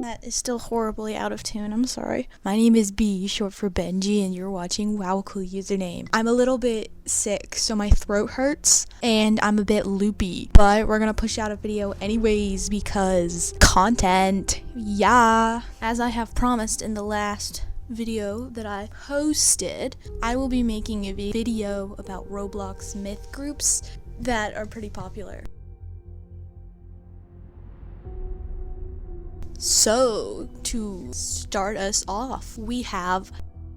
That is still horribly out of tune, I'm sorry. My name is B, short for Benji, and you're watching wowacoolusername. I'm a little bit sick, so my throat hurts, and I'm a bit loopy, but we're gonna push out a video anyways because content, yeah. As I have promised in the last video that I posted, I will be making a video about Roblox myth groups that are pretty popular. So, to start us off, we have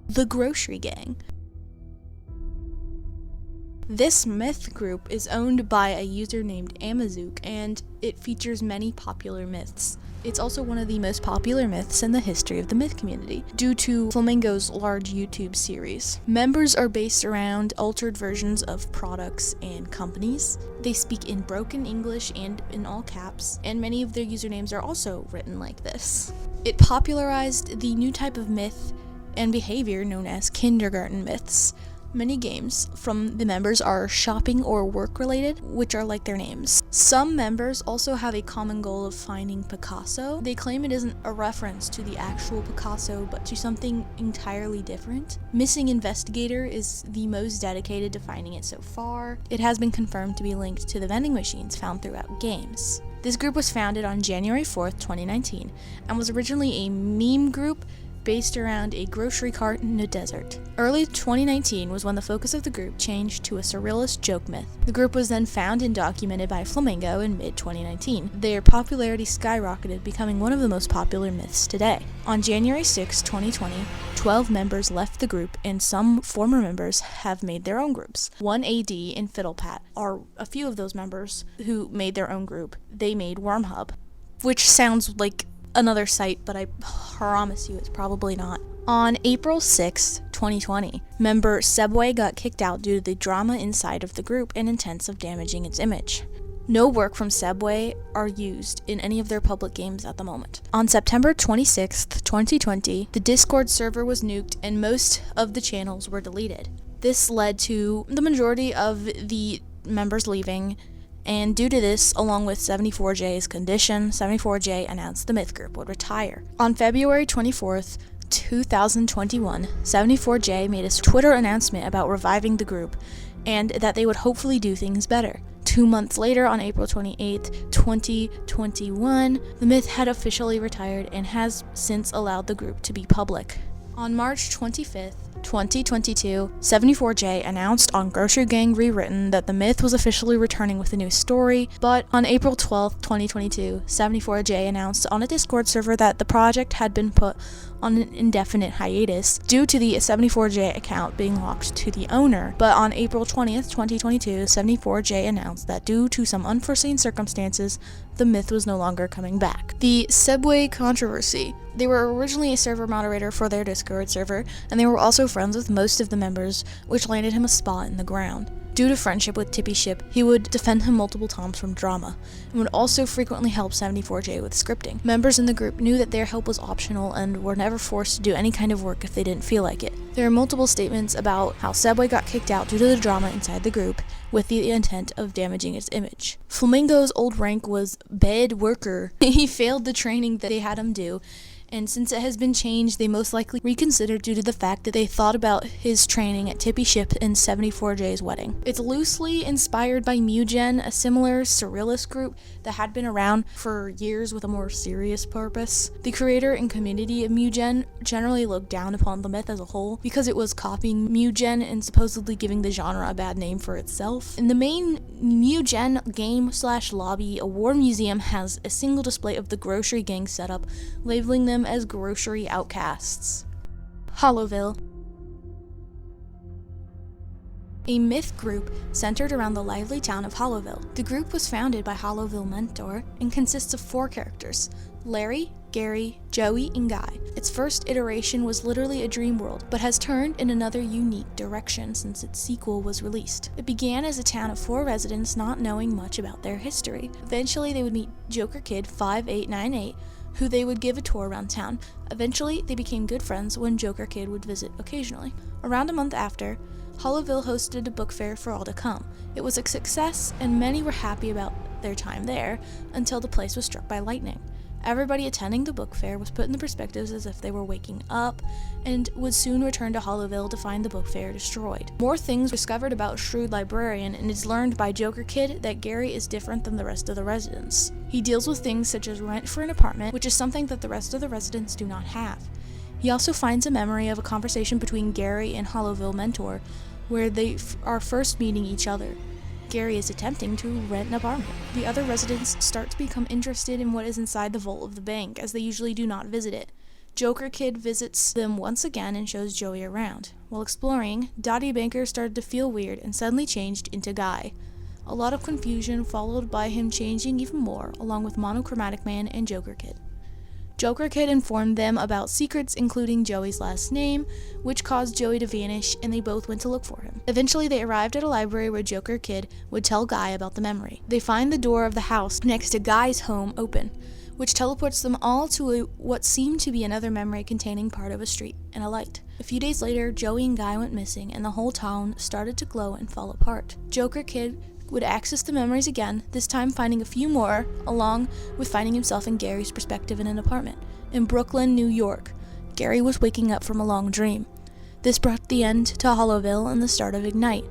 the Grocery Gang. This myth group is owned by a user named Amazook, and it features many popular myths. It's also one of the most popular myths in the history of the myth community, due to Flamingo's large YouTube series. Members are based around altered versions of products and companies. They speak in broken English and in all caps, and many of their usernames are also written like this. It popularized the new type of myth and behavior known as kindergarten myths. Many games from the members are shopping or work related, which are like their names. Some members also have a common goal of finding Picasso. They claim it isn't a reference to the actual Picasso, but to something entirely different. Missing Investigator is the most dedicated to finding it so far. It has been confirmed to be linked to the vending machines found throughout games. This group was founded on January 4th, 2019, and was originally a meme group based around a grocery cart in a desert. Early 2019 was when the focus of the group changed to a surrealist joke myth. The group was then found and documented by Flamingo in mid-2019. Their popularity skyrocketed, becoming one of the most popular myths today. On January 6, 2020, 12 members left the group, and some former members have made their own groups. 1AD and Fiddlepat are a few of those members who made their own group. They made Wormhub, which sounds like another site, but I promise you it's probably not. On April 6, 2020, member Sebway got kicked out due to the drama inside of the group and intents of damaging its image. No work from Sebway are used in any of their public games at the moment. On September 26, 2020, the Discord server was nuked and most of the channels were deleted. This led to the majority of the members leaving, and due to this, along with 74J's condition, 74J announced the myth group would retire. On February 24th, 2021, 74J made a Twitter announcement about reviving the group, and that they would hopefully do things better. 2 months later, on April 28th, 2021, the myth had officially retired and has since allowed the group to be public. On March 25th, 2022, 74J announced on Grocery Gang Rewritten that the myth was officially returning with a new story, but on April 12th, 2022, 74J announced on a Discord server that the project had been put on an indefinite hiatus due to the 74J account being locked to the owner. But on April 20th, 2022, 74J announced that due to some unforeseen circumstances, the myth was no longer coming back. The Sebway controversy. They were originally a server moderator for their Discord server, and they were also friends with most of the members, which landed him a spot in the ground. Due to friendship with Tippy Ship, he would defend him multiple times from drama, and would also frequently help 74J with scripting. Members in the group knew that their help was optional and were never forced to do any kind of work if they didn't feel like it. There are multiple statements about how Sebway got kicked out due to the drama inside the group, with the intent of damaging its image. Flamingo's old rank was bed worker. He failed the training that they had him do, and since it has been changed, they most likely reconsidered due to the fact that they thought about his training at Tippy Ship and 74J's wedding. It's loosely inspired by Mugen, a similar surrealist group that had been around for years with a more serious purpose. The creator and community of Mugen generally looked down upon the myth as a whole because it was copying Mugen and supposedly giving the genre a bad name for itself. In the main Mugen game/lobby, a war museum has a single display of the Grocery Gang setup, labeling them as grocery outcasts. Holoville. A myth group centered around the lively town of Holoville. The group was founded by Holoville Mentor and consists of 4 characters: Larry, Gary, Joey, and Guy. Its first iteration was literally a dream world, but has turned in another unique direction since its sequel was released. It began as a town of 4 residents not knowing much about their history. Eventually they would meet Joker Kid 5898, who they would give a tour around town. Eventually, they became good friends when Joker Kid would visit occasionally. Around a month after, Holoville hosted a book fair for all to come. It was a success, and many were happy about their time there, until the place was struck by lightning. Everybody attending the book fair was put in the perspectives as if they were waking up, and would soon return to Holoville to find the book fair destroyed. More things were discovered about Shrewd Librarian, and it's learned by Joker Kid that Gary is different than the rest of the residents. He deals with things such as rent for an apartment, which is something that the rest of the residents do not have. He also finds a memory of a conversation between Gary and Holoville Mentor, where they are first meeting each other. Gary is attempting to rent an apartment. The other residents start to become interested in what is inside the vault of the bank, as they usually do not visit it. Joker Kid visits them once again and shows Joey around. While exploring, Dottie Banker started to feel weird and suddenly changed into Guy. A lot of confusion followed by him changing even more, along with Monochromatic Man and Joker Kid. Joker Kid informed them about secrets, including Joey's last name, which caused Joey to vanish, and they both went to look for him. Eventually, they arrived at a library where Joker Kid would tell Guy about the memory. They find the door of the house next to Guy's home open, which teleports them all to what seemed to be another memory containing part of a street and a light. A few days later, Joey and Guy went missing, and the whole town started to glow and fall apart. Joker Kid would access the memories again, this time finding a few more, along with finding himself in Gary's perspective in an apartment. In Brooklyn, New York, Gary was waking up from a long dream. This brought the end to Holoville and the start of Ignite.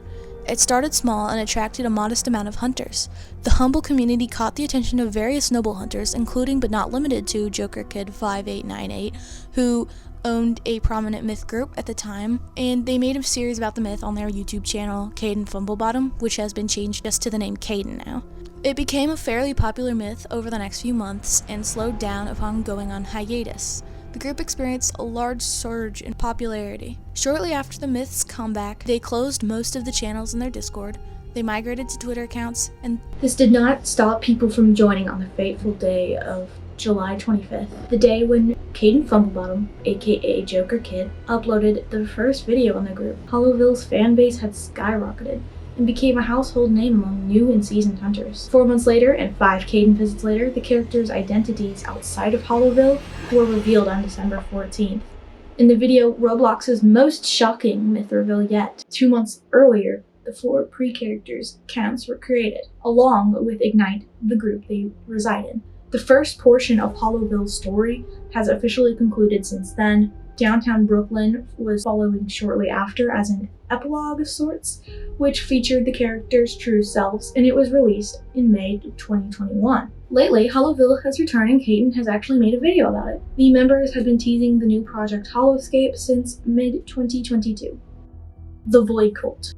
It started small and attracted a modest amount of hunters. The humble community caught the attention of various noble hunters, including but not limited to Joker Kid 5898, who owned a prominent myth group at the time, and they made a series about the myth on their YouTube channel, Caden Fumblebottom, which has been changed just to the name Caden now. It became a fairly popular myth over the next few months and slowed down upon going on hiatus. The group experienced a large surge in popularity. Shortly after the myth's comeback, they closed most of the channels in their Discord. They migrated to Twitter accounts, and this did not stop people from joining on the fateful day of July 25th, the day when Caden Fumblebottom, aka Joker Kid, uploaded the first video on the group. Holoville's fanbase had skyrocketed and became a household name among new and seasoned hunters. 4 months later, and 5 Caden visits later, the characters' identities outside of Holoville were revealed on December 14th. In the video, Roblox's most shocking myth reveal yet. 2 months earlier, the 4 pre-characters' accounts were created, along with Ignite, the group they reside in. The first portion of Holoville's story has officially concluded since then. Downtown Brooklyn was following shortly after as an epilogue of sorts, which featured the characters' true selves, and it was released in May 2021. Lately, Holoville has returned and Caden has actually made a video about it. The members have been teasing the new project Holoscape since mid-2022. The Void Cult.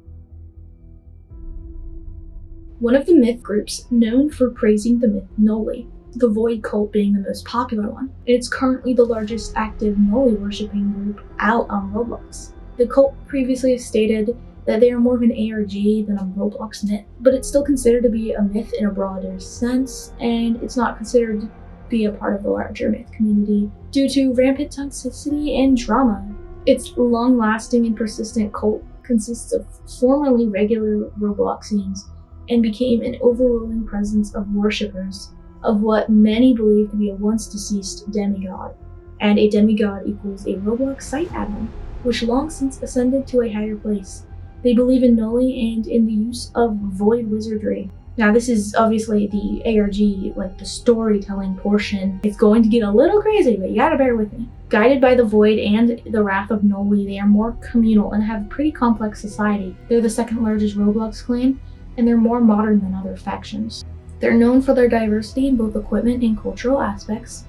One of the myth groups known for praising the myth Noli, the Void Cult being the most popular one. It's currently the largest active Noli worshipping group out on Roblox. The cult previously stated that they are more of an ARG than a Roblox myth, but it's still considered to be a myth in a broader sense, and it's not considered to be a part of the larger myth community due to rampant toxicity and drama. Its long-lasting and persistent cult consists of formerly regular Robloxians and became an overwhelming presence of worshippers of what many believe to be a once-deceased demigod, and a demigod equals a Roblox site admin, which long since ascended to a higher place. They believe in Noli and in the use of void wizardry. Now this is obviously the ARG, like the storytelling portion. It's going to get a little crazy, but you gotta bear with me. Guided by the void and the wrath of Noli, they are more communal and have a pretty complex society. They're the second largest Roblox clan, and they're more modern than other factions. They're known for their diversity in both equipment and cultural aspects.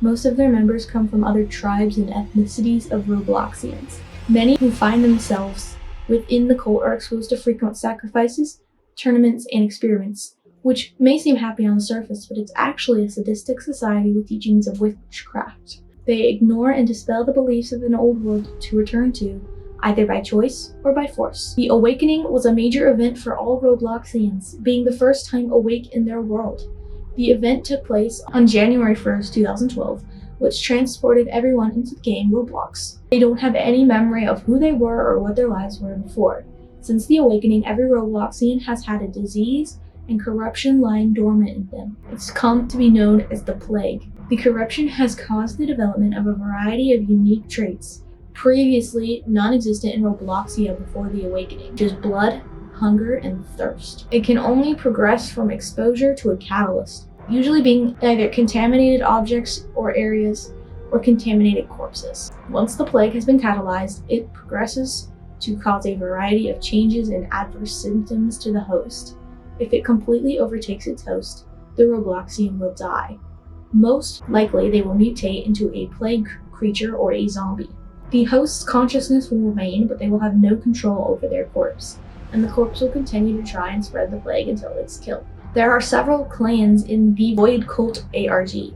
Most of their members come from other tribes and ethnicities of Robloxians. Many who find themselves within the cult are exposed to frequent sacrifices, tournaments, and experiments, which may seem happy on the surface, but it's actually a sadistic society with teachings of witchcraft. They ignore and dispel the beliefs of an old world to return to, either by choice or by force. The Awakening was a major event for all Robloxians, being the first time awake in their world. The event took place on January 1st, 2012, which transported everyone into the game Roblox. They don't have any memory of who they were or what their lives were before. Since the Awakening, every Robloxian has had a disease and corruption lying dormant in them. It's come to be known as the Plague. The corruption has caused the development of a variety of unique traits, previously non-existent in Robloxia before the Awakening, which is blood, hunger, and thirst. It can only progress from exposure to a catalyst. usually being either contaminated objects or areas or contaminated corpses. Once the plague has been catalyzed, it progresses to cause a variety of changes and adverse symptoms to the host. If it completely overtakes its host, the Robloxian will die. Most likely, they will mutate into a plague creature or a zombie. The host's consciousness will remain, but they will have no control over their corpse, and the corpse will continue to try and spread the plague until it's killed. There are several clans in the Void Cult ARG.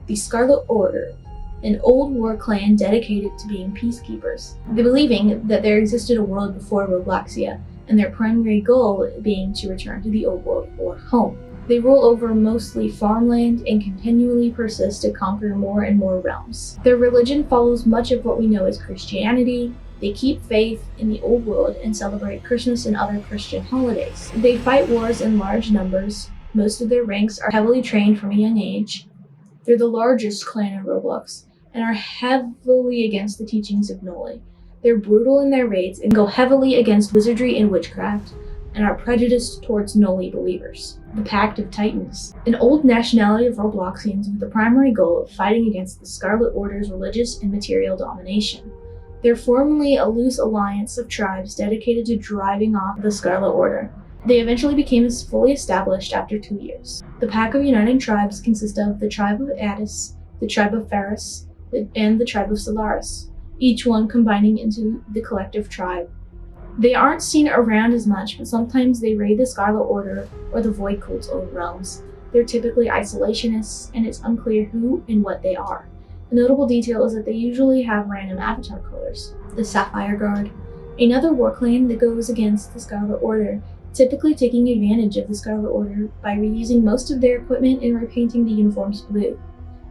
The Scarlet Order, an old war clan dedicated to being peacekeepers, believing that there existed a world before Robloxia, and their primary goal being to return to the old world or home. They rule over mostly farmland and continually persist to conquer more and more realms. Their religion follows much of what we know as Christianity. They keep faith in the old world and celebrate Christmas and other Christian holidays. They fight wars in large numbers. Most of their ranks are heavily trained from a young age. They're the largest clan in Roblox and are heavily against the teachings of Noli. They're brutal in their raids and go heavily against wizardry and witchcraft, and are prejudiced towards Noli believers. The Pact of Titans, an old nationality of Robloxians with the primary goal of fighting against the Scarlet Order's religious and material domination. They're formerly a loose alliance of tribes dedicated to driving off the Scarlet Order. They eventually became fully established after 2 years. The Pack of Uniting Tribes consist of the tribe of Addis, the tribe of Ferris, and the tribe of Solaris, each one combining into the collective tribe. They aren't seen around as much, but sometimes they raid the Scarlet Order or the Void Cult's own realms. They're typically isolationists, and it's unclear who and what they are. A notable detail is that they usually have random avatar colors. The Sapphire Guard, another war clan that goes against the Scarlet Order, typically taking advantage of the Scarlet Order by reusing most of their equipment and repainting the uniforms blue.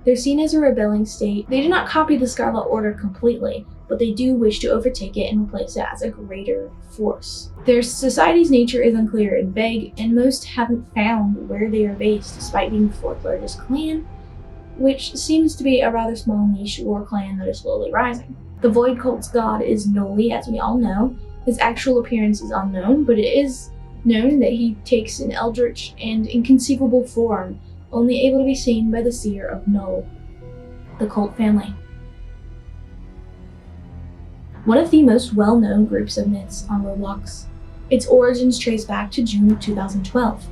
They're seen as a rebelling state. They do not copy the Scarlet Order completely, but they do wish to overtake it and replace it as a greater force. Their society's nature is unclear and vague, and most haven't found where they are based, despite being the fourth largest clan, which seems to be a rather small niche war clan that is slowly rising. The Void Cult's god is Noli, as we all know. His actual appearance is unknown, but it is known that he takes an eldritch and inconceivable form, only able to be seen by the seer of Null. The Cult Family. One of the most well-known groups of myths on Roblox. Its origins trace back to June of 2012.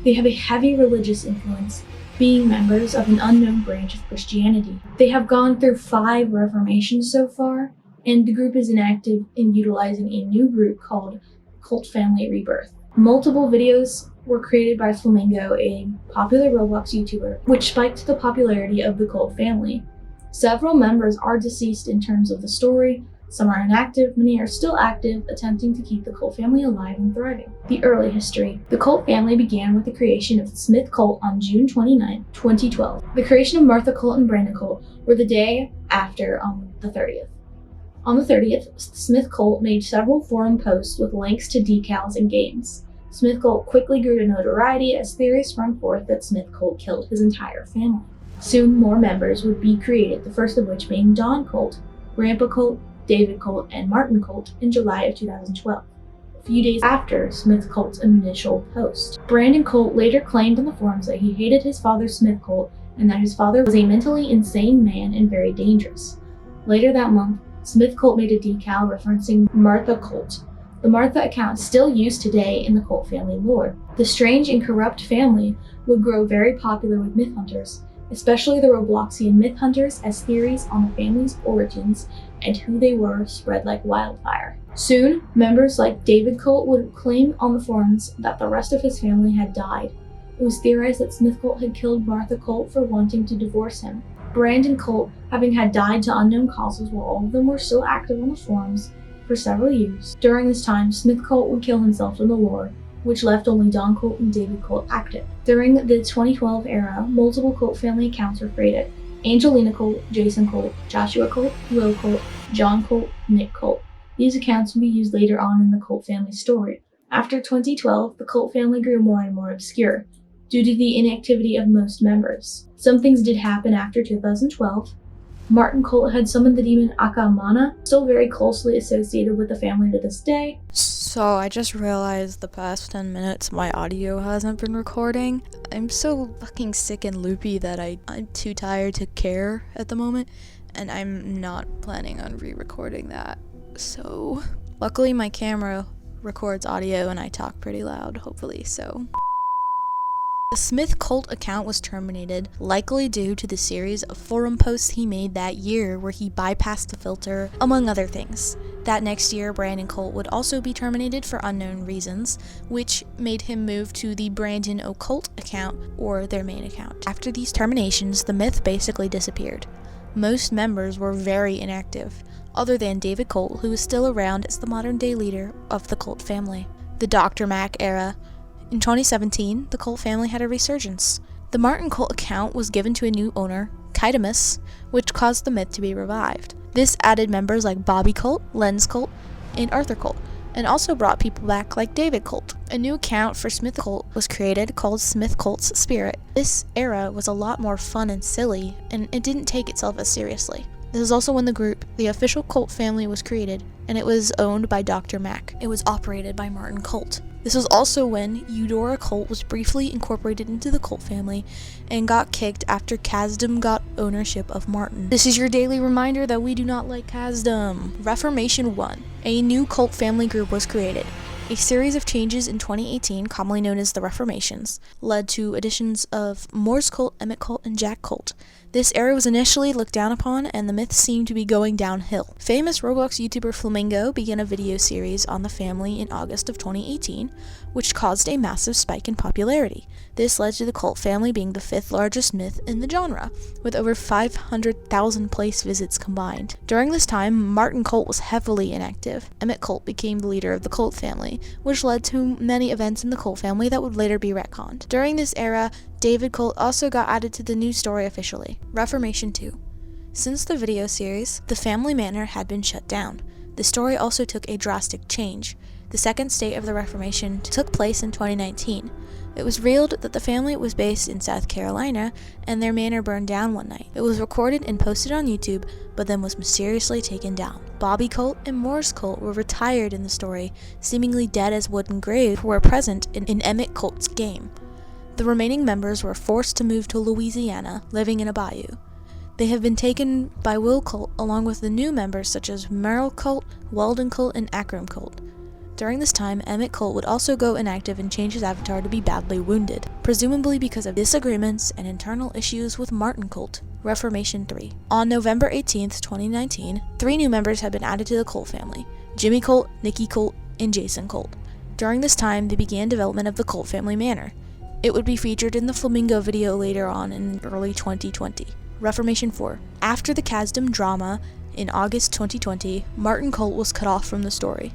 They have a heavy religious influence, being members of an unknown branch of Christianity. They have gone through 5 reformations so far, and the group is inactive in utilizing a new group called Cult Family Rebirth. Multiple videos were created by Flamingo, a popular Roblox YouTuber, which spiked the popularity of the Cult Family. Several members are deceased in terms of the story. Some are inactive, many are still active, attempting to keep the Cult Family alive and thriving. The early history. The Cult Family began with the creation of the Smith Cult on June 29, 2012. The creation of Martha Cult and Brandon Cult were the day after on the 30th. On the 30th, the Smith Cult made several forum posts with links to decals and games. Smith Cult quickly grew to notoriety as theories sprung forth that Smith Cult killed his entire family. Soon more members would be created, the first of which being Don Cult, Grandpa Cult, David Cult, and Martin Cult in July of 2012, a few days after Smith Cult's initial post. Brandon Cult later claimed on the forums that he hated his father Smith Cult and that his father was a mentally insane man and very dangerous. Later that month, Smith Cult made a decal referencing Martha Cult. The Martha account is still used today in the Cult Family lore. The strange and corrupt family would grow very popular with myth hunters, especially the Robloxian myth hunters, as theories on the family's origins and who they were spread like wildfire. Soon, members like David Cult would claim on the forums that the rest of his family had died. It was theorized that Smith Cult had killed Martha Cult for wanting to divorce him. Brandon Cult having had died to unknown causes, while all of them were still active on the forums for several years. During this time, Smith Cult would kill himself in the lore, which left only Don Cult and David Cult active. During the 2012 era, multiple Cult Family accounts were created. Angelina Cult, Jason Cult, Joshua Cult, Will Cult, John Cult, Nick Cult. These accounts would be used later on in the Cult Family story. After 2012, the Cult Family grew more and more obscure, due to the inactivity of most members. Some things did happen after 2012. Martin Cult had summoned the demon Akamana, still very closely associated with the family to this day. So I just realized the past 10 minutes my audio hasn't been recording. I'm so fucking sick and loopy that I'm too tired to care at the moment, and I'm not planning on re-recording that. So luckily my camera records audio and I talk pretty loud, hopefully, so. The Smith cult account was terminated, likely due to the series of forum posts he made that year where he bypassed the filter, among other things. That next year, Brandon Colt would also be terminated for unknown reasons, which made him move to the Brandon Occult account, or their main account. After these terminations, the myth basically disappeared. Most members were very inactive, other than David Colt, who is still around as the modern-day leader of the Colt family. The Dr. Mac era. In 2017, the Colt family had a resurgence. The Martin Colt account was given to a new owner, Kydamus, which caused the myth to be revived. This added members like Bobby Colt, Lenz Colt, and Arthur Colt, and also brought people back like David Colt. A new account for Smith Colt was created called Smith Colt's Spirit. This era was a lot more fun and silly, and it didn't take itself as seriously. This is also when the group, the official Colt family, was created, and it was owned by Dr. Mac. It was operated by Martin Colt. This was also when Eudora Colt was briefly incorporated into the Colt family and got kicked after Kasdam got ownership of Martin. This is your daily reminder that we do not like Kasdam. Reformation 1. A new Colt family group was created. A series of changes in 2018, commonly known as the Reformations, led to additions of Morse Colt, Emmett Colt, and Jack Colt. This era was initially looked down upon, and the myth seemed to be going downhill. Famous Roblox YouTuber Flamingo began a video series on the family in August of 2018, which caused a massive spike in popularity. This led to the Colt family being the 5th largest myth in the genre, with over 500,000 place visits combined. During this time, Martin Colt was heavily inactive. Emmett Colt became the leader of the Colt family, which led to many events in the Colt family that would later be retconned. During this era, David Colt also got added to the news story officially. Reformation 2. Since the video series, the family manor had been shut down. The story also took a drastic change. The second state of the Reformation took place in 2019. It was revealed that the family was based in South Carolina, and their manor burned down one night. It was recorded and posted on YouTube, but then was mysteriously taken down. Bobby Colt and Morris Colt were retired in the story, seemingly dead as wooden graves who were present in Emmett Colt's game. The remaining members were forced to move to Louisiana, living in a bayou. They have been taken by Will Colt, along with the new members such as Merrill Colt, Weldon Colt, and Akram Colt. During this time, Emmett Colt would also go inactive and change his avatar to be badly wounded, presumably because of disagreements and internal issues with Martin Colt. Reformation 3. On November 18th, 2019, 3 new members had been added to the Colt family: Jimmy Colt, Nikki Colt, and Jason Colt. During this time, they began development of the Colt family manor. It would be featured in the Flamingo video later on in early 2020. Reformation 4. After the Kasdam drama in August 2020, Martin Colt was cut off from the story.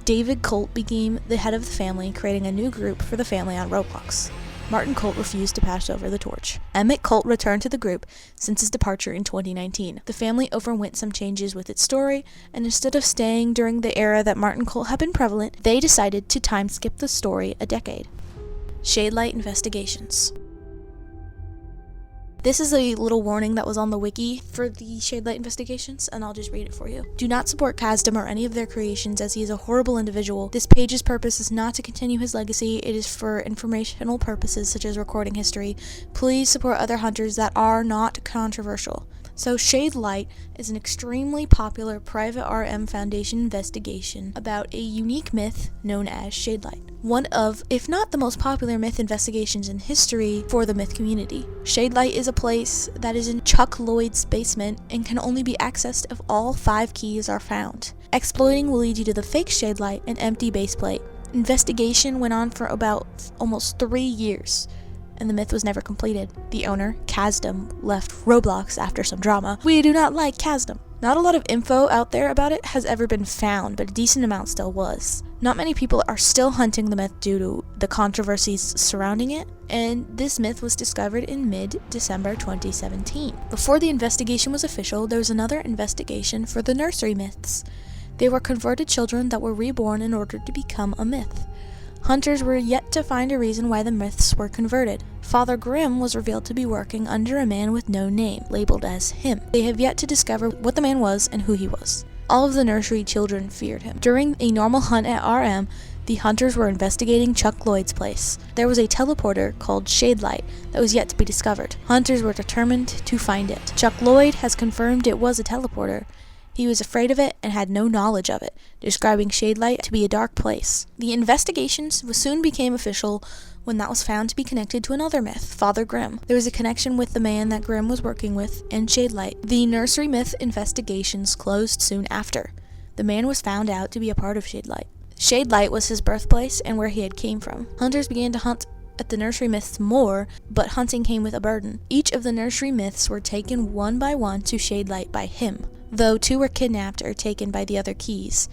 David Colt became the head of the family, creating a new group for the family on Roblox. Martin Colt refused to pass over the torch. Emmett Colt returned to the group since his departure in 2019. The family overwent some changes with its story, and instead of staying during the era that Martin Colt had been prevalent, they decided to time skip the story a decade. Shadelight Investigations. This is a little warning that was on the wiki for the Shadelight Investigations, and I'll just read it for you. Do not support Kasdam or any of their creations, as he is a horrible individual. This page's purpose is not to continue his legacy. It is for informational purposes such as recording history. Please support other hunters that are not controversial. So Shadelight is an extremely popular private RM Foundation investigation about a unique myth known as Shadelight. One of, if not the most popular myth investigations in history for the myth community. Shadelight is a place that is in Chuck Lloyd's basement and can only be accessed if all 5 keys are found. Exploiting will lead you to the fake Shadelight and empty baseplate. Investigation went on for about almost 3 years, and the myth was never completed. The owner, Kasdam, left Roblox after some drama. We do not like Kasdam. Not a lot of info out there about it has ever been found, but a decent amount still was. Not many people are still hunting the myth due to the controversies surrounding it, and this myth was discovered in mid-December 2017. Before the investigation was official, there was another investigation for the nursery myths. They were converted children that were reborn in order to become a myth. Hunters were yet to find a reason why the myths were converted. Father Grimm was revealed to be working under a man with no name, labeled as him. They have yet to discover what the man was and who he was. All of the nursery children feared him. During a normal hunt at RM, the hunters were investigating Chuck Lloyd's place. There was a teleporter called Shadelight that was yet to be discovered. Hunters were determined to find it. Chuck Lloyd has confirmed it was a teleporter. He was afraid of it and had no knowledge of it, describing Shadelight to be a dark place. The investigations soon became official when that was found to be connected to another myth, Father Grimm. There was a connection with the man that Grimm was working with and Shadelight. The nursery myth investigations closed soon after. The man was found out to be a part of Shadelight. Shadelight was his birthplace and where he had came from. Hunters began to hunt at the nursery myths more, but hunting came with a burden. Each of the nursery myths were taken one by one to Shadelight by him, though 2 were kidnapped or taken by the other keys.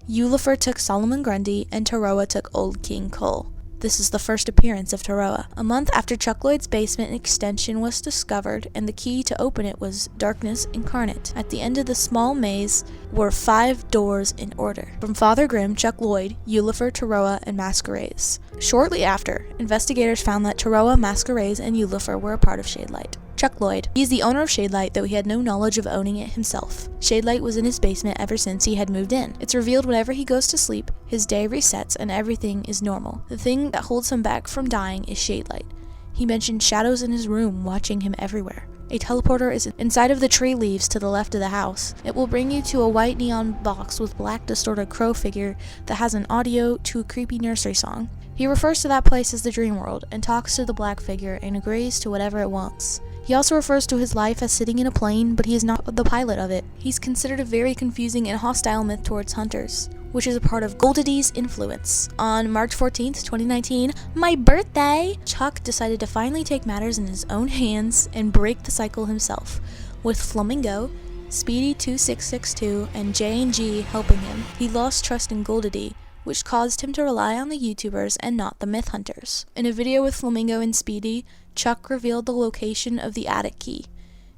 Ulifer took Solomon Grundy and Taroa took Old King Cole. This is the first appearance of Taroa. A month after Chuck Lloyd's basement extension was discovered, and the key to open it was Darkness Incarnate. At the end of the small maze were 5 doors in order, from Father Grimm, Chuck Lloyd, Ulifer, Taroa, and Masquerades. Shortly after, investigators found that Taroa, Masquerades, and Ulifer were a part of Shadelight. Chuck Lloyd. He is the owner of Shadelight, though he had no knowledge of owning it himself. Shadelight was in his basement ever since he had moved in. It's revealed whenever he goes to sleep, his day resets and everything is normal. The thing that holds him back from dying is Shadelight. He mentioned shadows in his room watching him everywhere. A teleporter is inside of the tree leaves to the left of the house. It will bring you to a white neon box with black distorted crow figure that has an audio to a creepy nursery song. He refers to that place as the dream world and talks to the black figure and agrees to whatever it wants. He also refers to his life as sitting in a plane, but he is not the pilot of it. He's considered a very confusing and hostile myth towards hunters, which is a part of Goldity's influence. On March 14th, 2019, my birthday, Chuck decided to finally take matters in his own hands and break the cycle himself, with Flamingo, Speedy 2662, and J&G helping him. He lost trust in Goldity, which caused him to rely on the YouTubers and not the myth hunters. In a video with Flamingo and Speedy, Chuck revealed the location of the attic key.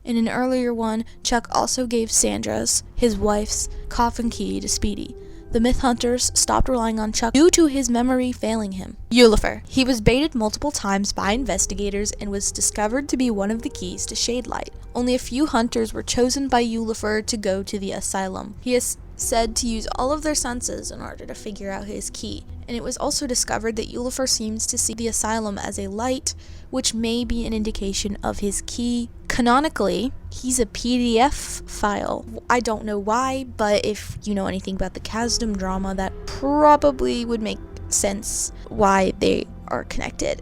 In an earlier one, Chuck also gave Sandra's, his wife's, coffin key to Speedy. The myth hunters stopped relying on Chuck due to his memory failing him. Ulifer. He was baited multiple times by investigators and was discovered to be one of the keys to Shadelight. Only a few hunters were chosen by Ulifer to go to the asylum. He is said to use all of their senses in order to figure out his key. And it was also discovered that Ulifer seems to see the asylum as a light, which may be an indication of his key. Canonically, he's a PDF file. I don't know why, but if you know anything about the Kasdom drama, that probably would make sense why they are connected.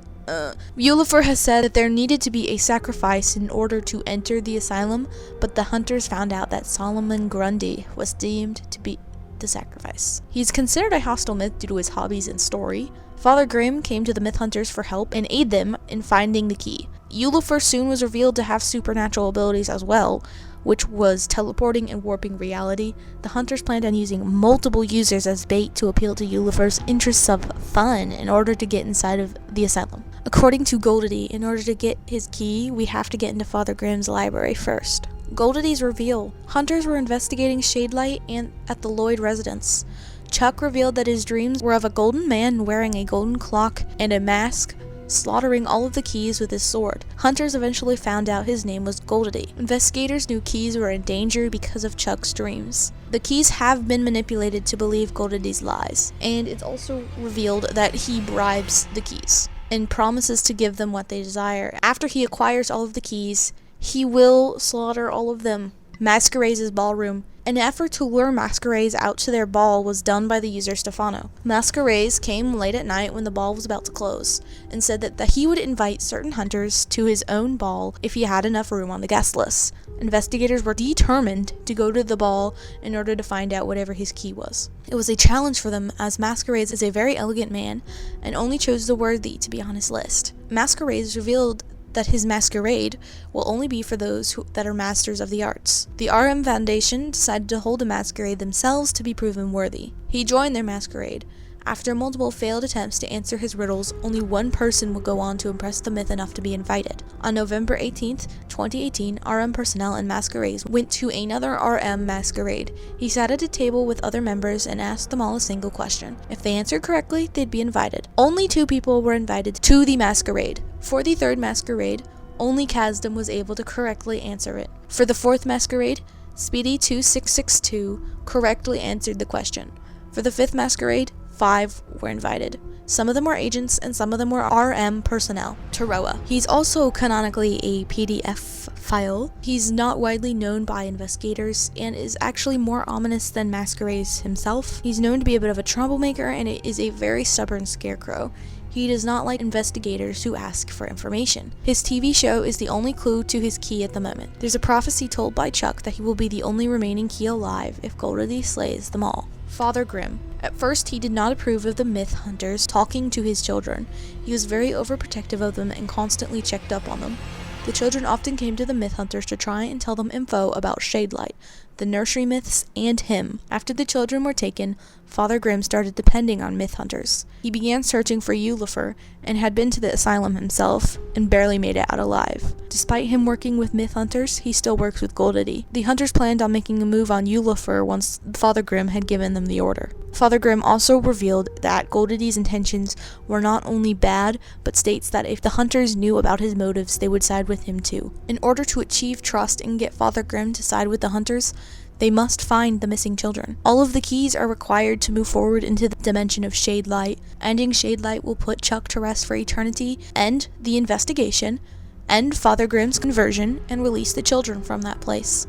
Ulifer has said that there needed to be a sacrifice in order to enter the asylum, but the hunters found out that Solomon Grundy was deemed to be the sacrifice. He's considered a hostile myth due to his hobbies and story. Father Grimm came to the myth hunters for help and aid them in finding the key. Ulifer soon was revealed to have supernatural abilities as well, which was teleporting and warping reality. The hunters planned on using multiple users as bait to appeal to Ulifer's interests of fun in order to get inside of the asylum. According to Goldity, in order to get his key, we have to get into Father Grimm's library first. Goldity's reveal. Hunters were investigating Shadelight and at the Lloyd residence. Chuck revealed that his dreams were of a golden man wearing a golden clock and a mask, slaughtering all of the keys with his sword. Hunters eventually found out his name was Goldity. Investigators knew keys were in danger because of Chuck's dreams. The keys have been manipulated to believe Goldity's lies, and it's also revealed that he bribes the keys and promises to give them what they desire. After he acquires all of the keys, he will slaughter all of them. Masquerades' ballroom. An effort to lure Masquerades out to their ball was done by the user Stefano. Masquerades came late at night when the ball was about to close, and said that he would invite certain hunters to his own ball if he had enough room on the guest list. Investigators were determined to go to the ball in order to find out whatever his key was. It was a challenge for them, as Masquerades is a very elegant man, and only chose the worthy to be on his list. Masquerades revealed that his masquerade will only be for those that are masters of the arts. The RM Foundation decided to hold a masquerade themselves to be proven worthy. He joined their masquerade. After multiple failed attempts to answer his riddles, only one person would go on to impress the myth enough to be invited. On November 18th, 2018, RM personnel and masquerades went to another RM masquerade. He sat at a table with other members and asked them all a single question. If they answered correctly, they'd be invited. Only 2 people were invited to the masquerade. For the 3rd masquerade, only Kasdom was able to correctly answer it. For the 4th masquerade, Speedy2662 correctly answered the question. For the 5th masquerade, 5 were invited. Some of them were agents and some of them were RM personnel. Taroa. He's also canonically a PDF file. He's not widely known by investigators and is actually more ominous than Masquerades himself. He's known to be a bit of a troublemaker and is a very stubborn scarecrow. He does not like investigators who ask for information. His TV show is the only clue to his key at the moment. There's a prophecy told by Chuck that he will be the only remaining key alive if Goldie slays them all. Father Grimm. At first, he did not approve of the myth hunters talking to his children. He was very overprotective of them and constantly checked up on them. The children often came to the myth hunters to try and tell them info about Shadelight, the nursery myths, and him. After the children were taken, Father Grimm started depending on myth hunters. He began searching for Holoville and had been to the asylum himself and barely made it out alive. Despite him working with myth hunters, he still works with Goldie. The hunters planned on making a move on Holoville once Father Grimm had given them the order. Father Grimm also revealed that Goldie's intentions were not only bad, but states that if the hunters knew about his motives, they would side with him too. In order to achieve trust and get Father Grimm to side with the hunters, they must find the missing children. All of the keys are required to move forward into the dimension of Shadelight. Ending Shadelight will put Chuck to rest for eternity, end the investigation, end Father Grimm's conversion, and release the children from that place.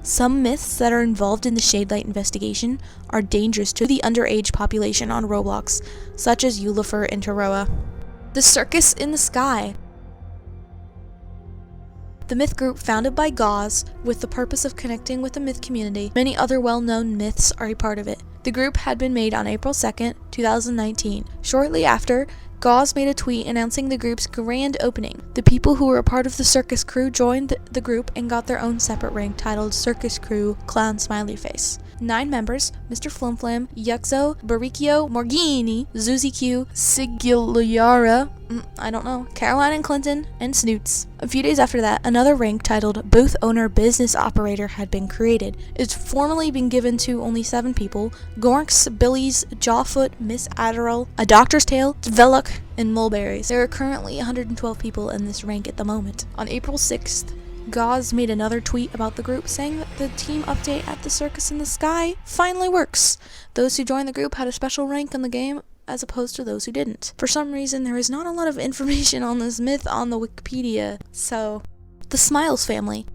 Some myths that are involved in the Shadelight investigation are dangerous to the underage population on Roblox, such as Holoville and Taroa. The Circus in the Sky. The myth group founded by Gauze with the purpose of connecting with the myth community. Many other well-known myths are a part of it. The group had been made on April 2nd, 2019. Shortly after, Gauze made a tweet announcing the group's grand opening. The people who were a part of the Circus crew joined the group and got their own separate rank titled Circus Crew Clown Smiley Face. 9 members, Mr. Flimflam, Yuxo, Baricchio, Morghini, Zuzi Q, Sigilyara, Caroline and Clinton, and Snoots. A few days after that, another rank titled Booth Owner Business Operator had been created. It's formally been given to only 7 people: Gorks, Billies, Jawfoot, Miss Adderall, A Doctor's Tale, Veluk, and Mulberries. There are currently 112 people in this rank at the moment. On April 6th, Gauze made another tweet about the group saying that the team update at the Circus in the Sky finally works. Those who joined the group had a special rank in the game as opposed to those who didn't. For some reason, there is not a lot of information on this myth on the Wikipedia. So, the Smiles family.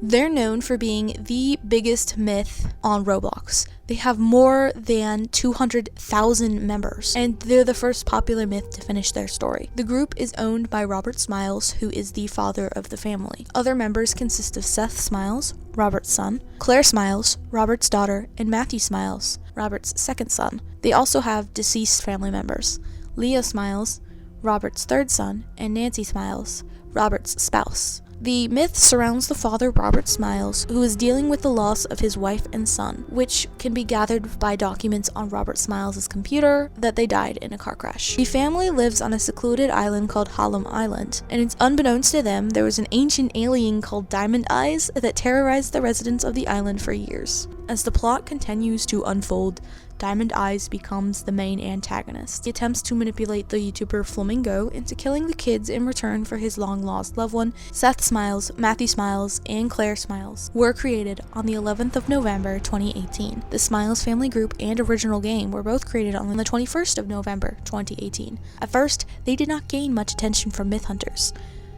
They're known for being the biggest myth on Roblox. They have more than 200,000 members, and they're the first popular myth to finish their story. The group is owned by Robert Smiles, who is the father of the family. Other members consist of Seth Smiles, Robert's son, Claire Smiles, Robert's daughter, and Matthew Smiles, Robert's second son. They also have deceased family members: Leah Smiles, Robert's third son, and Nancy Smiles, Robert's spouse. The myth surrounds the father, Robert Smiles, who is dealing with the loss of his wife and son, which can be gathered by documents on Robert Smiles' computer that they died in a car crash. The family lives on a secluded island called Hallam Island, and it's unbeknownst to them, there was an ancient alien called Diamond Eyes that terrorized the residents of the island for years. As the plot continues to unfold, Diamond Eyes becomes the main antagonist. He attempts to manipulate the YouTuber Flamingo into killing the kids in return for his long-lost loved one. Seth Smiles, Matthew Smiles, and Claire Smiles were created on the 11th of November 2018. The Smiles family group and original game were both created on the 21st of November 2018. At first, they did not gain much attention from myth hunters.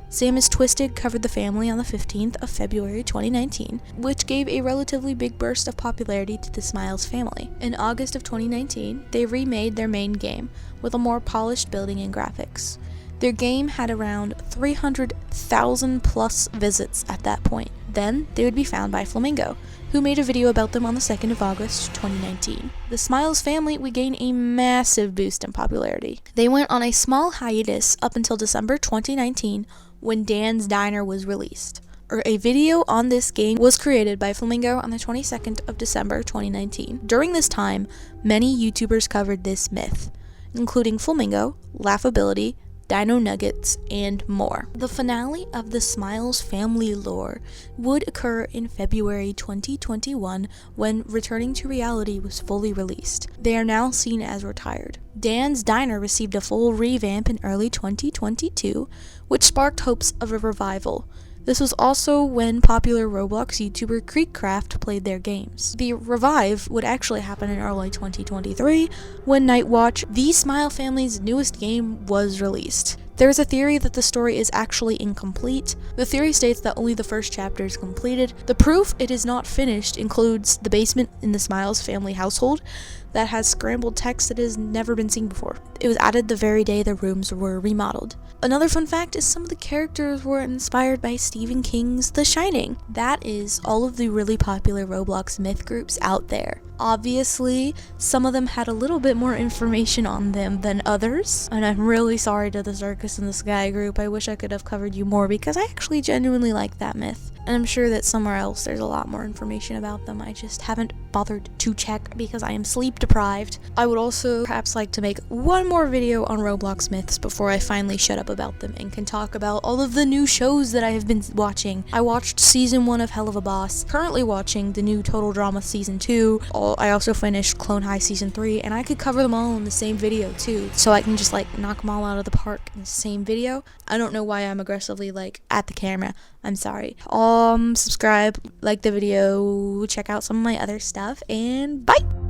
Sam is Twisted covered the family on the 15th of February 2019, which gave a relatively big burst of popularity to the Smiles family. In August of 2019, they remade their main game with a more polished building and graphics. Their game had around 300,000 plus visits at that point. Then, they would be found by Flamingo, who made a video about them on the 2nd of August 2019. The Smiles family would gain a massive boost in popularity. They went on a small hiatus up until December 2019, when Dan's Diner was released. A video on this game was created by Flamingo on the 22nd of December 2019. During this time, many YouTubers covered this myth, including Flamingo, Laughability, Dino Nuggets, and more. The finale of the Smiles family lore would occur in February 2021 when Returning to Reality was fully released. They are now seen as retired. Dan's Diner received a full revamp in early 2022, which sparked hopes of a revival. This was also when popular Roblox YouTuber Creekcraft played their games. The revive would actually happen in early 2023 when Nightwatch, the Smile family's newest game, was released. There is a theory that the story is actually incomplete. The theory states that only the first chapter is completed. The proof it is not finished includes the basement in the Smiles family household that has scrambled text that has never been seen before. It was added the very day the rooms were remodeled. Another fun fact is some of the characters were inspired by Stephen King's The Shining. That is all of the really popular Roblox myth groups out there. Obviously, some of them had a little bit more information on them than others, and I'm really sorry to the Circus in the Sky group. I wish I could have covered you more because I actually genuinely like that myth. And I'm sure that somewhere else there's a lot more information about them. I just haven't bothered to check because I am sleep deprived. I would also perhaps like to make one more video on Roblox myths before I finally shut up about them and can talk about all of the new shows that I have been watching. I watched season 1 of Hell of a Boss, currently watching the new Total Drama season 2. I also finished Clone High season 3, and I could cover them all in the same video too, so I can just knock them all out of the park in the same video. I don't know why I'm aggressively at the camera. I'm sorry. Subscribe, like the video, check out some of my other stuff, and bye!